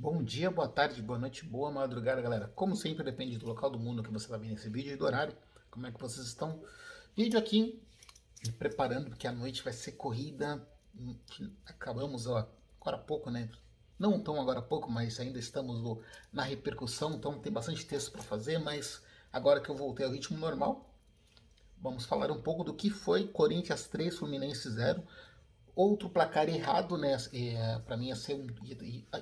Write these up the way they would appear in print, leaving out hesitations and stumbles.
Bom dia, boa tarde, boa noite, boa madrugada, galera. Como sempre, depende do local do mundo que você está vendo esse vídeo e do horário. Como é que vocês estão? Vídeo aqui, me preparando, porque a noite vai ser corrida. Acabamos agora há pouco, né? Não tão agora há pouco, mas ainda estamos na repercussão, então tem bastante texto para fazer, mas agora que eu voltei ao ritmo normal, vamos falar um pouco do que foi Corinthians 3, Fluminense 0. Outro placar errado, né? Para mim ia ser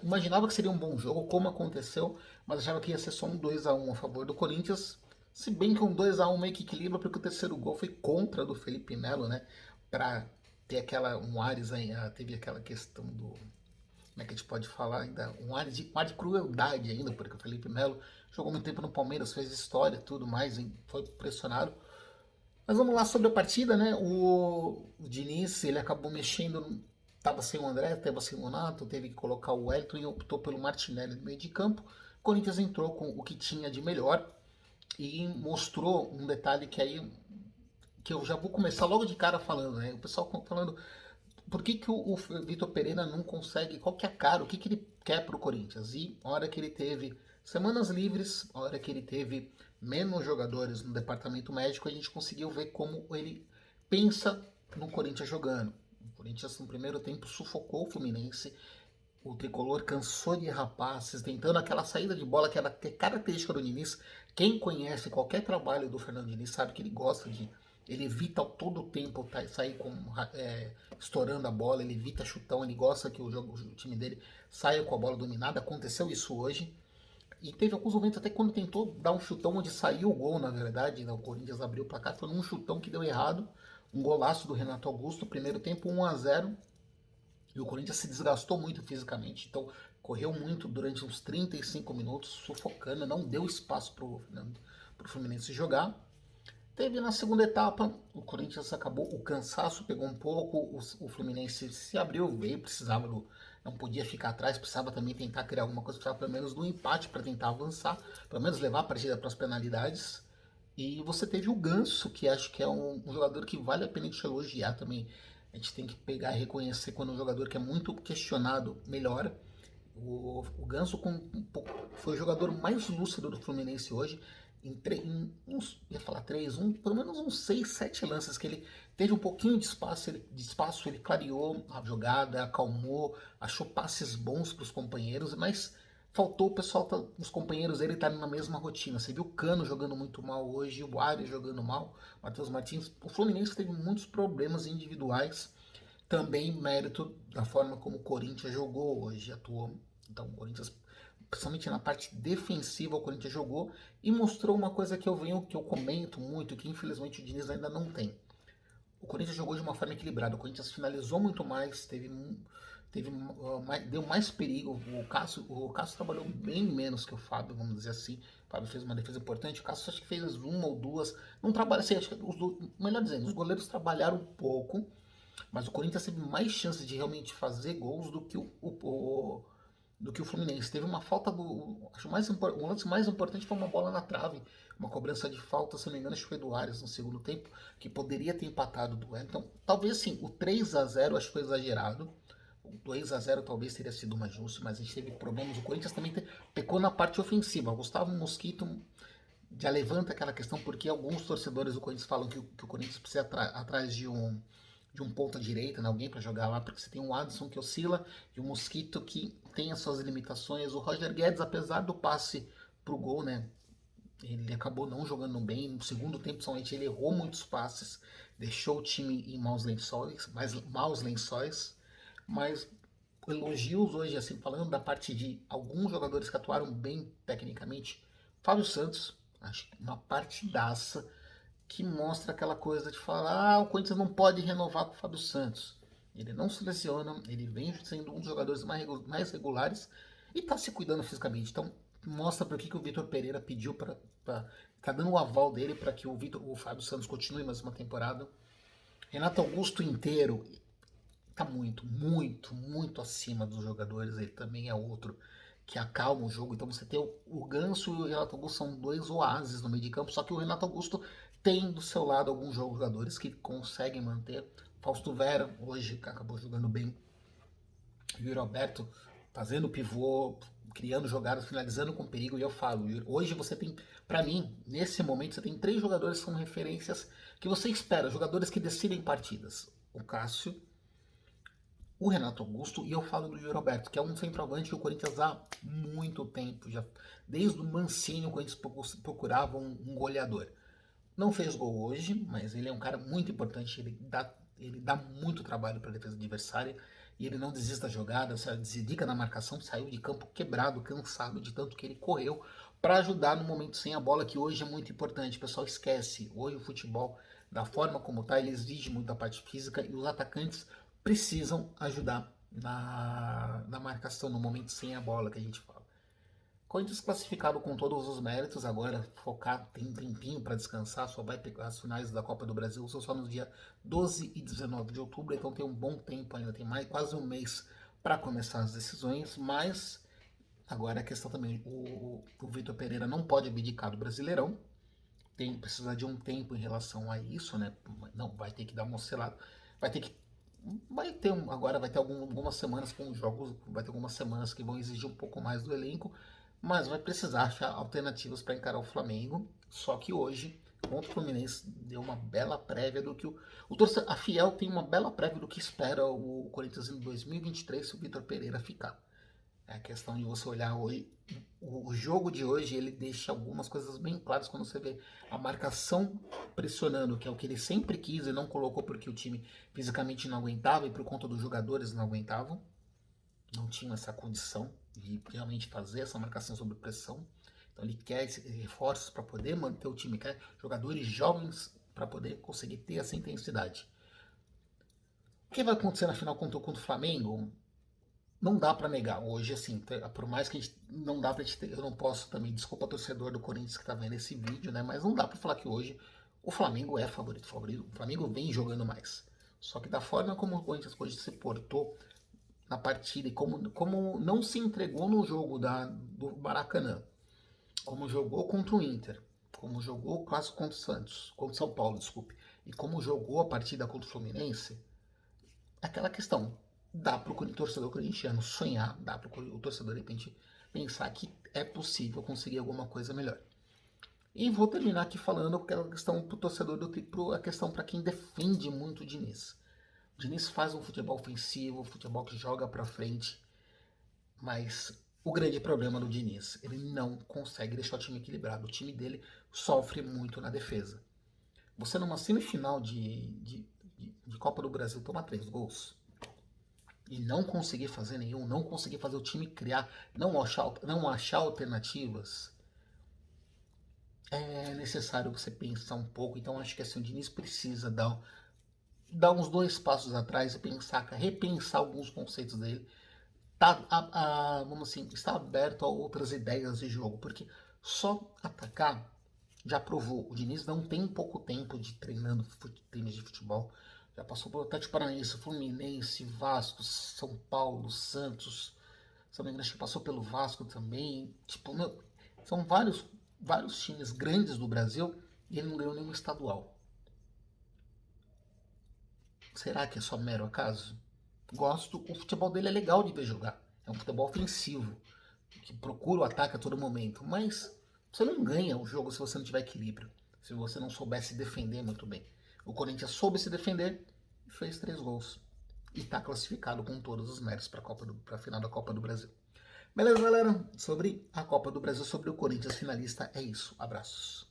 imaginava que seria um bom jogo, como aconteceu, mas achava que ia ser só um 2-1 a favor do Corinthians. Se bem que um 2-1 meio que equilibra, porque o terceiro gol foi contra do Felipe Melo, né? Para ter aquela um Ares aí, teve aquela questão do como é que a gente pode falar ainda um ar de crueldade ainda, porque o Felipe Melo jogou muito tempo no Palmeiras, fez história, tudo mais, foi pressionado. Mas vamos lá sobre a partida, né? O Diniz, ele acabou mexendo, tava sem o André, tava sem o Nonato, teve que colocar o Wellington e optou pelo Martinelli no meio de campo. O Corinthians entrou com o que tinha de melhor e mostrou um detalhe que eu já vou começar logo de cara falando, né? O pessoal falando por que, que o Vitor Pereira não consegue, qual que é a cara, o que, que ele quer pro Corinthians? E a hora que ele teve semanas livres, a hora que ele teve menos jogadores no departamento médico, a gente conseguiu ver como ele pensa no Corinthians jogando. O Corinthians no primeiro tempo sufocou o Fluminense, o tricolor cansou de errar passes, tentando aquela saída de bola que é característica do Diniz. Quem conhece qualquer trabalho do Fernando Diniz sabe que ele gosta de. Ele evita todo o tempo sair estourando a bola, ele evita chutão, ele gosta que o time dele saia com a bola dominada. Aconteceu isso hoje. E teve alguns momentos até quando tentou dar um chutão onde saiu o gol, na verdade, né? O Corinthians abriu o placar, foi num chutão que deu errado. Um golaço do Renato Augusto, primeiro tempo 1-0. E o Corinthians se desgastou muito fisicamente, então correu muito durante uns 35 minutos, sufocando, não deu espaço para o Fluminense jogar. Teve na segunda etapa, o Corinthians acabou, o cansaço pegou um pouco, o Fluminense se abriu, veio, precisava não podia ficar atrás, precisava também tentar criar alguma coisa, precisava pelo menos do empate para tentar avançar, pelo menos levar a partida para as penalidades. E você teve o Ganso, que acho que é um jogador que vale a pena a gente elogiar também. A gente tem que pegar e reconhecer quando um jogador que é muito questionado melhora. O Ganso foi o jogador mais lúcido do Fluminense hoje. Em uns, ia falar três, pelo menos uns 6, 7 lances que ele teve um pouquinho de espaço, ele clareou a jogada, acalmou, achou passes bons para os companheiros, mas faltou o pessoal, os companheiros dele estarem na mesma rotina. Você viu o Cano jogando muito mal hoje, o Arias jogando mal, o Matheus Martins. O Fluminense teve muitos problemas individuais, também mérito da forma como o Corinthians jogou hoje, atuou. Então o Corinthians, principalmente na parte defensiva, o Corinthians jogou e mostrou uma coisa que eu comento muito, que infelizmente o Diniz ainda não tem. O Corinthians jogou de uma forma equilibrada, o Corinthians finalizou muito mais, deu mais perigo. O Cássio trabalhou bem menos que o Fábio, vamos dizer assim. O Fábio fez uma defesa importante, o Cássio acho que fez uma ou duas. Não trabalha, assim, acho que melhor dizendo, os goleiros trabalharam um pouco, mas o Corinthians teve mais chances de realmente fazer gols do que o Fluminense. Teve uma falta do. Acho o lance mais importante foi uma bola na trave, uma cobrança de falta, se não me engano, acho que foi do Arias no segundo tempo, que poderia ter empatado o duelo. Então, talvez sim, o 3-0 acho que foi exagerado. O 2-0 talvez teria sido mais justo, mas a gente teve problemas. O Corinthians também pecou na parte ofensiva. O Gustavo Mosquito já levanta aquela questão porque alguns torcedores do Corinthians falam que o Corinthians precisa atrás de um ponta direita, né, alguém para jogar lá, porque você tem um Adson que oscila e o Mosquito que tem as suas limitações. O Roger Guedes, apesar do passe pro gol, né, ele acabou não jogando bem. No segundo tempo, principalmente, ele errou muitos passes, deixou o time em maus lençóis, mas elogios hoje, assim, falando da parte de alguns jogadores que atuaram bem tecnicamente. Fábio Santos, acho que uma partidaça que mostra aquela coisa de falar, o Corinthians não pode renovar com o Fábio Santos. Ele não se lesiona, ele vem sendo um dos jogadores mais regulares e está se cuidando fisicamente. Então, mostra por que o Vitor Pereira pediu para. Tá dando o aval dele para que o Fábio Santos continue mais uma temporada. Renato Augusto inteiro tá muito, muito, muito acima dos jogadores. Ele também é outro que acalma o jogo. Então você tem o Ganso e o Renato Augusto são dois oásis no meio de campo, só que o Renato Augusto tem do seu lado alguns jogadores que conseguem manter. Fausto Vera hoje acabou jogando bem. O Yuri Alberto fazendo pivô, criando jogadas, finalizando com perigo, e eu falo, hoje você tem, para mim, nesse momento, você tem 3 jogadores que são referências que você espera, jogadores que decidem partidas. O Cássio, o Renato Augusto, e eu falo do Yuri Alberto, que é um centroavante que o Corinthians há muito tempo, já desde o Mancini o Corinthians procurava um goleador. Não fez gol hoje, mas ele é um cara muito importante, ele dá muito trabalho para a defesa adversária, e ele não desiste da jogada, se dedica na marcação, saiu de campo quebrado, cansado de tanto que ele correu para ajudar no momento sem a bola, que hoje é muito importante. O pessoal esquece, hoje o futebol, da forma como está, ele exige muito da parte física, e os atacantes precisam ajudar na marcação, no momento sem a bola que a gente fala. Corinthians classificado com todos os méritos, agora focar, tem um tempinho para descansar, só vai pegar as finais da Copa do Brasil, são só nos dias 12 e 19 de outubro, então tem um bom tempo ainda, tem mais quase um mês para começar as decisões, mas agora a questão também, o Vitor Pereira não pode abdicar do Brasileirão, precisa de um tempo em relação a isso, né? Não, vai ter que dar uma oscilada, vai ter que agora vai ter algumas semanas com jogos, vai ter algumas semanas que vão exigir um pouco mais do elenco, mas vai precisar achar alternativas para encarar o Flamengo. Só que hoje, contra o Fluminense, deu uma bela prévia do que a Fiel tem uma bela prévia do que espera o Corinthians em 2023 se o Vitor Pereira ficar. É a questão de você olhar hoje, o jogo de hoje, ele deixa algumas coisas bem claras quando você vê a marcação pressionando, que é o que ele sempre quis e não colocou porque o time fisicamente não aguentava e por conta dos jogadores não aguentavam, não tinham essa condição de realmente fazer essa marcação sob pressão. Então ele quer reforços para poder manter o time, quer jogadores jovens para poder conseguir ter essa intensidade. O que vai acontecer na final contra o Flamengo? Não dá para negar hoje, assim, por mais que a gente, não dá pra gente ter, eu não posso também, desculpa torcedor do Corinthians que tá vendo esse vídeo, né, mas não dá para falar que hoje o Flamengo é favorito, o Flamengo vem jogando mais. Só que da forma como o Corinthians hoje se portou na partida e como não se entregou no jogo do Maracanã, como jogou contra o Inter, como jogou o clássico contra o Santos, contra o São Paulo, desculpe, e como jogou a partida contra o Fluminense, aquela questão, dá para o torcedor corintiano sonhar, dá para o torcedor de repente pensar que é possível conseguir alguma coisa melhor. E vou terminar aqui falando aquela questão para o torcedor a questão para quem defende muito o Diniz. O Diniz faz um futebol ofensivo, um futebol que joga para frente, mas o grande problema do Diniz, ele não consegue deixar o time equilibrado. O time dele sofre muito na defesa. Você numa semifinal de Copa do Brasil toma 3 gols e não conseguir fazer nenhum, não conseguir fazer o time criar, não achar alternativas, é necessário você pensar um pouco. Então acho que assim, o Diniz precisa dar uns 2 passos atrás e repensar alguns conceitos dele. Vamos assim, está aberto a outras ideias de jogo, porque só atacar já provou. O Diniz não tem pouco tempo de treinando tênis de futebol. Já passou pelo Atlético Paranaense, Fluminense, Vasco, São Paulo, Santos. Se não me engano, acho que passou pelo Vasco também. Tipo, são vários times grandes do Brasil e ele não ganhou nenhum estadual. Será que é só mero acaso? Gosto, o futebol dele é legal de ver jogar. É um futebol ofensivo, que procura o ataque a todo momento. Mas você não ganha o jogo se você não tiver equilíbrio. Se você não souber se defender muito bem. O Corinthians soube se defender e fez 3 gols. E está classificado com todos os méritos para a final da Copa do Brasil. Beleza, galera? Sobre a Copa do Brasil, sobre o Corinthians finalista, é isso. Abraços.